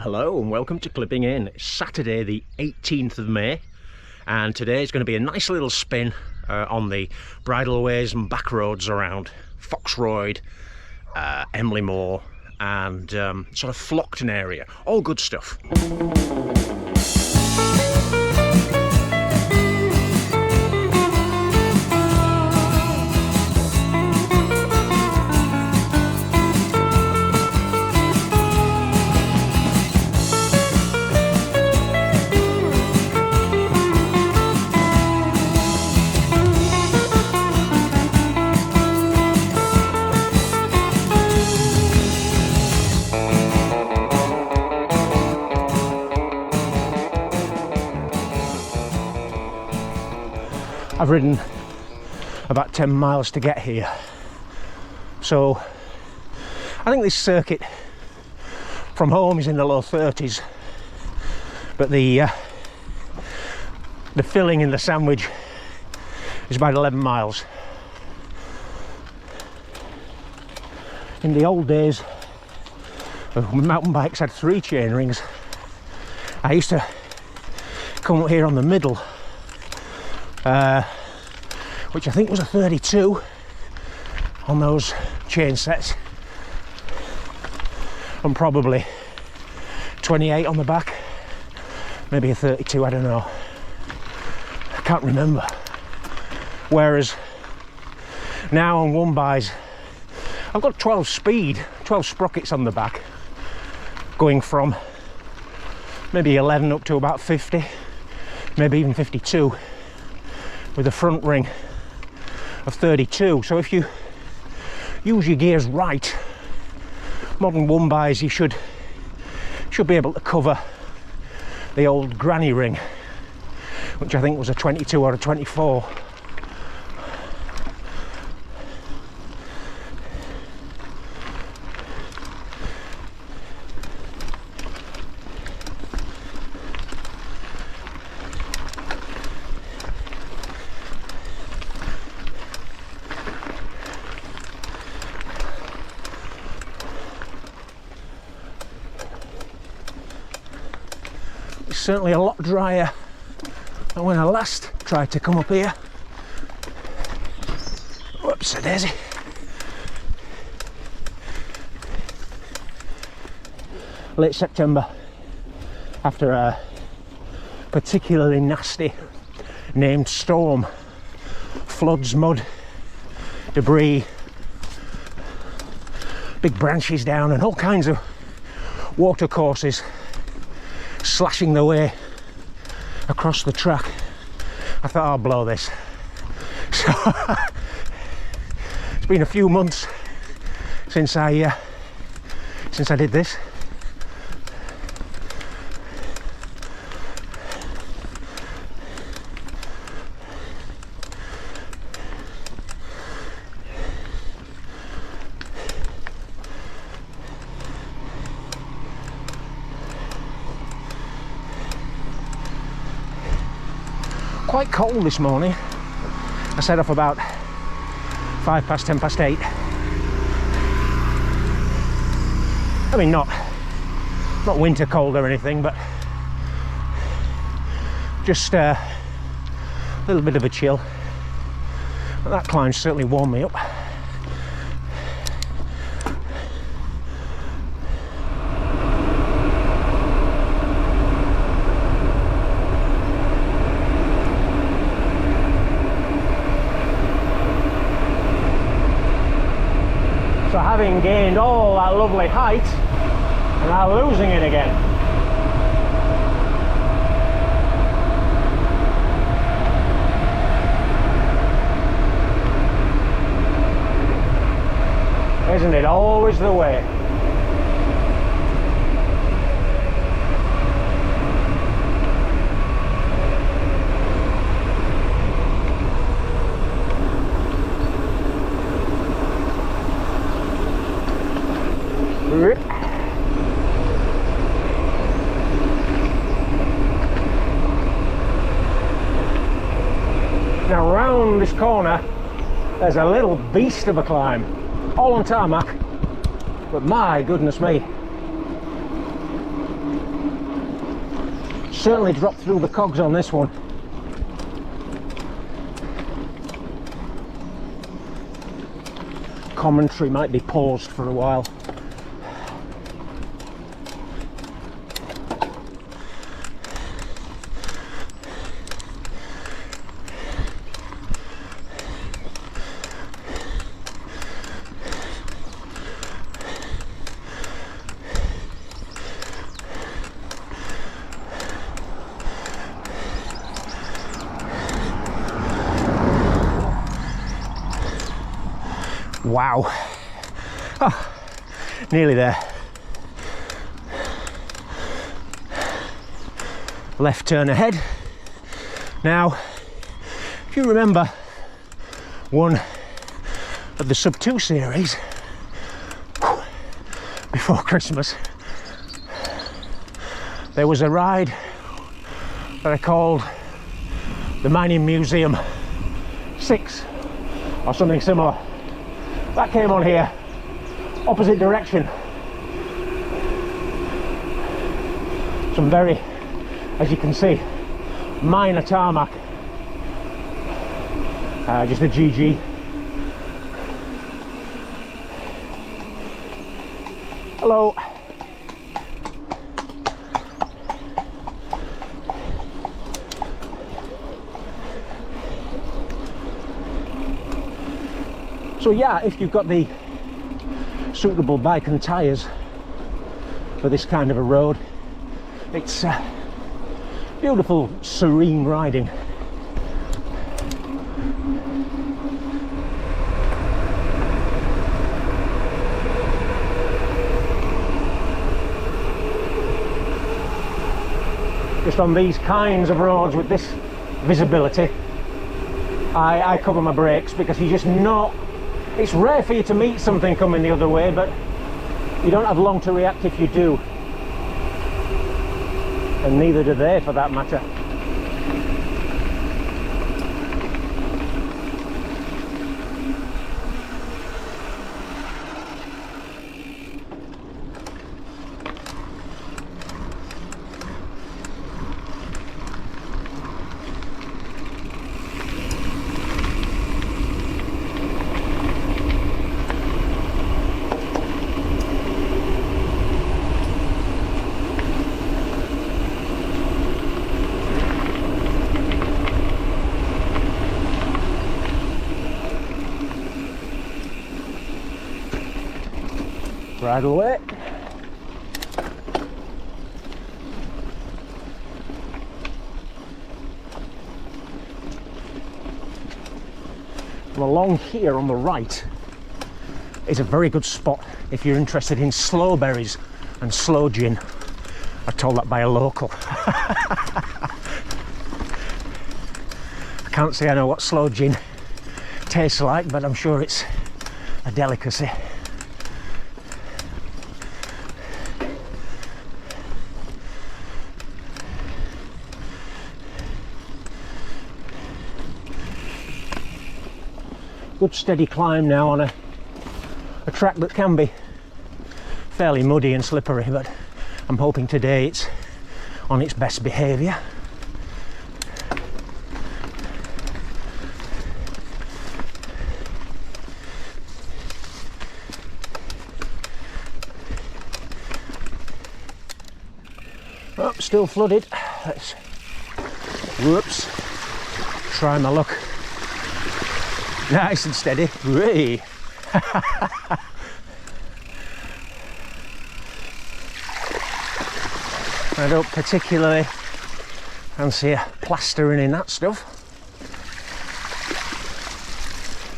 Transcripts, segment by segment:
Hello and welcome to Clipping In. It's Saturday the 18th of May and today is going to be a nice little spin on the bridleways and back roads around Foxtrot, Emley Moor and sort of Flockton area. All good stuff. I've ridden about 10 miles to get here, so I think this circuit from home is in the low 30s, but the filling in the sandwich is about 11 miles. In the old days when mountain bikes had 3 chain rings, I used to come up here on the middle, which I think was a 32 on those chain sets, and probably 28 on the back, maybe a 32, I don't know, I can't remember. Whereas now on one bys I've got 12 sprockets on the back, going from maybe 11 up to about 50, maybe even 52, with a front ring of 32. So if you use your gears right, modern one bys, you should be able to cover the old granny ring, which I think was a 22 or a 24. Certainly a lot drier than when I last tried to come up here. Whoops a daisy. Late September, after a particularly nasty named storm. Floods, mud, debris, big branches down and all kinds of water courses slashing their way across the track. I thought I'll blow this. So it's been a few months since I did this. Quite cold this morning. I set off about 10 past 8. I mean, not winter cold or anything, but just a little bit of a chill. But that climb certainly warmed me up. So having gained all that lovely height, and now losing it again. Isn't it always the way? Now round this corner there's a little beast of a climb, all on tarmac, but my goodness me, certainly dropped through the cogs on this one. Commentary might be paused for a while. Wow. Oh, nearly there. Left turn ahead. Now, if you remember one of the Sub 2 series before Christmas, there was a ride that I called the Mining Museum 6 or something similar. That came on here, opposite direction. Some very, as you can see, minor tarmac. Just a GG. Hello. So yeah, if you've got the suitable bike and tyres for this kind of a road, it's beautiful, serene riding. Just on these kinds of roads with this visibility, I cover my brakes because you just know. It's rare for you to meet something coming the other way, but you don't have long to react if you do. And neither do they, for that matter. Right away. And along here on the right is a very good spot if you're interested in sloe berries and sloe gin. I told that by a local. I can't say I know what sloe gin tastes like, but I'm sure it's a delicacy. Good steady climb now on a track that can be fairly muddy and slippery, but I'm hoping today it's on its best behaviour. Oh, still flooded. Let's, whoops, try my luck. Nice and steady. Whee. I don't particularly fancy plastering in that stuff.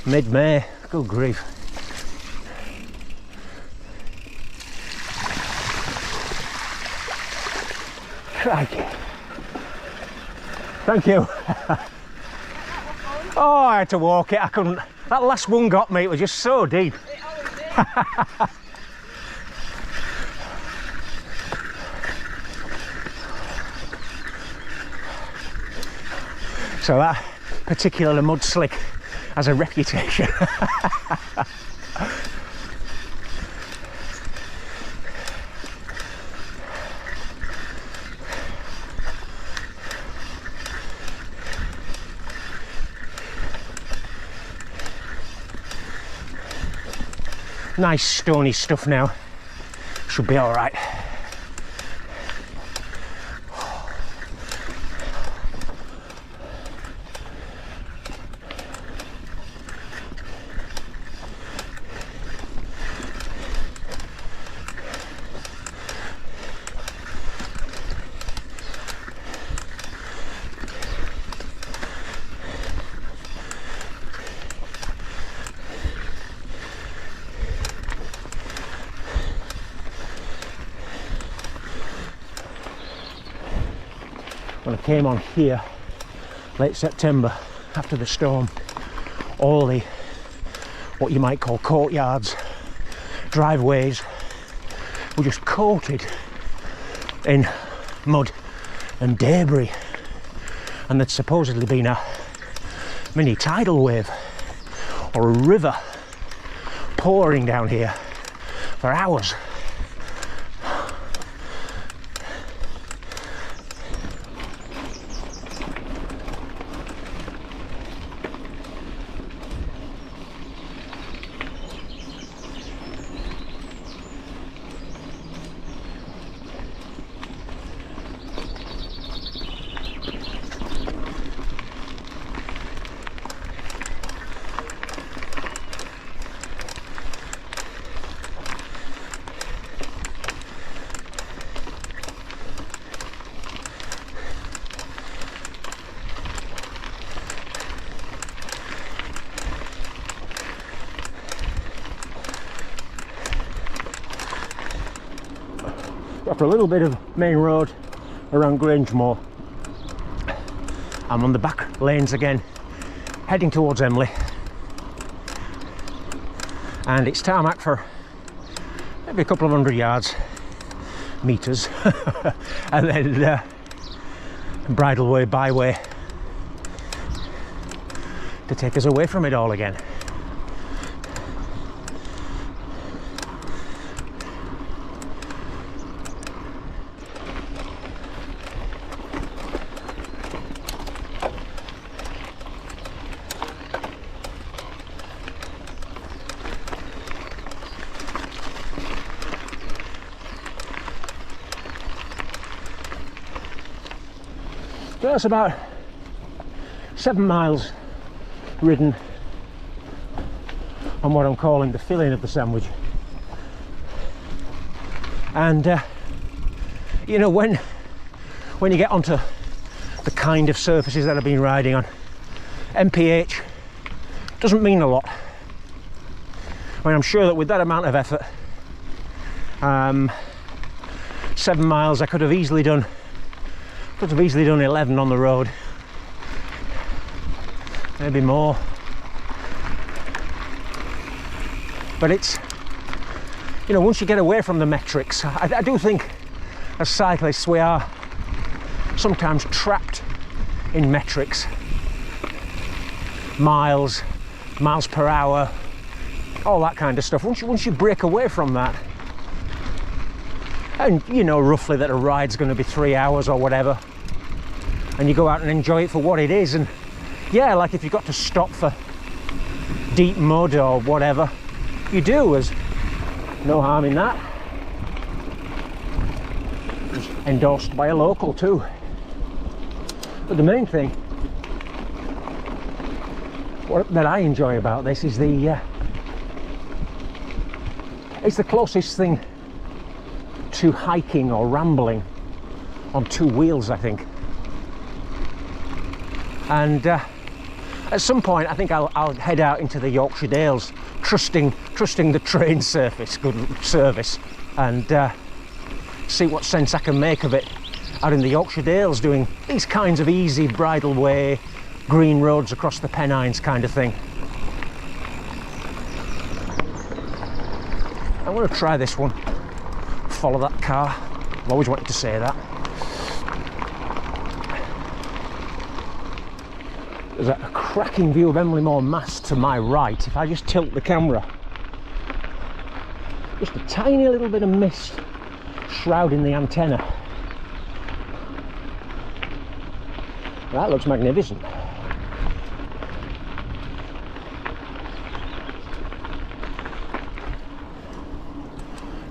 Mid-May, good grief. Crikey. Thank you. Oh, I had to walk it, I couldn't. That last one got me, it was just so deep. So that particular mud slick has a reputation. nice stony stuff now. Should be all right. When I came on here late September after the storm, all the what you might call courtyards, driveways were just coated in mud and debris, and there'd supposedly been a mini tidal wave or a river pouring down here for hours. After a little bit of main road around Moor, I'm on the back lanes again, heading towards Emley, and it's tarmac for maybe a couple of 100 yards, meters, and then bridleway, byway to take us away from it all again. So that's about 7 miles ridden on what I'm calling the filling of the sandwich. And you know, when you get onto the kind of surfaces that I've been riding on, MPH doesn't mean a lot. I mean, I'm sure that with that amount of effort, 7 miles I could have easily done 11 on the road, maybe more. But it's, you know, once you get away from the metrics, I do think as cyclists we are sometimes trapped in metrics, miles per hour, all that kind of stuff. Once you break away from that, and you know roughly that a ride's going to be 3 hours or whatever, and you go out and enjoy it for what it is, and yeah, like if you've got to stop for deep mud or whatever, you do. There's no harm in that. Just endorsed by a local too. But the main thing that I enjoy about this is it's the closest thing to hiking or rambling on 2 wheels, I think. And at some point I think I'll head out into the Yorkshire Dales, trusting the train good service, and see what sense I can make of it out in the Yorkshire Dales, doing these kinds of easy bridleway, green roads across the Pennines kind of thing. I want to try this one. Follow that car. I've always wanted to say that. There's a cracking view of Emley Moor mast to my right. If I just tilt the camera, just a tiny little bit of mist shrouding the antenna. That looks magnificent.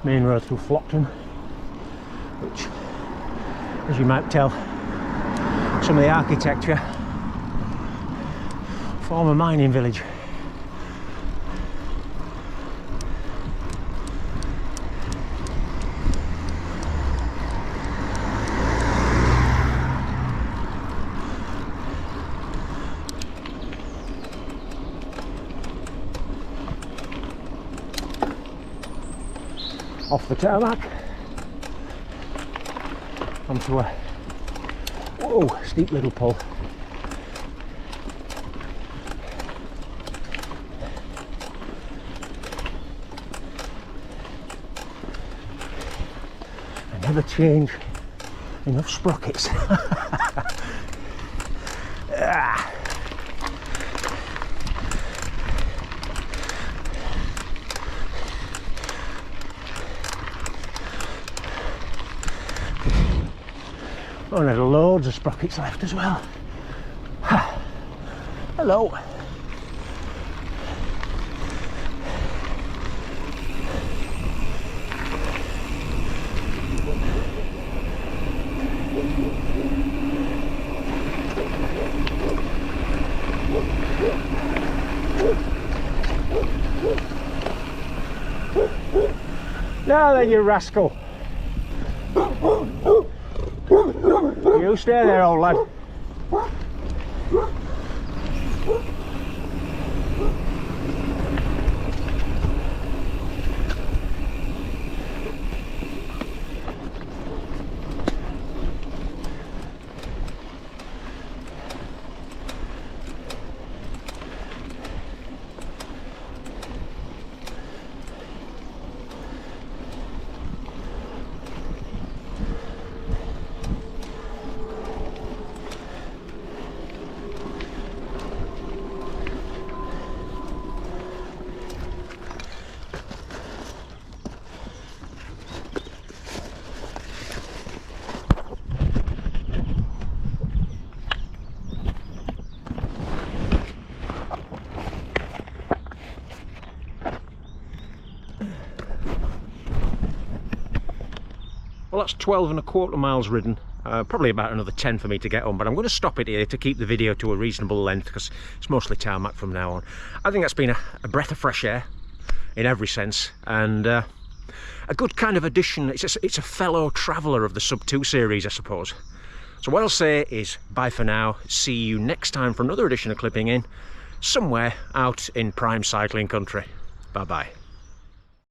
main road through Flockton, which, as you might tell, some of the architecture, former mining village. Off the tarmac onto a whoa, steep little pull. I never change enough sprockets. Ah. Oh, and there's loads of sprockets left as well. Hello. Now then, you rascal. You stay there, old lad. Well, that's 12.25 miles ridden. Probably about another 10 for me to get home, but I'm going to stop it here to keep the video to a reasonable length because it's mostly tarmac from now on. I think that's been a breath of fresh air in every sense, and a good kind of addition. It's a fellow traveller of the Sub 2 series, I suppose. So what I'll say is bye for now. See you next time for another edition of Clipping In, somewhere out in prime cycling country. Bye bye.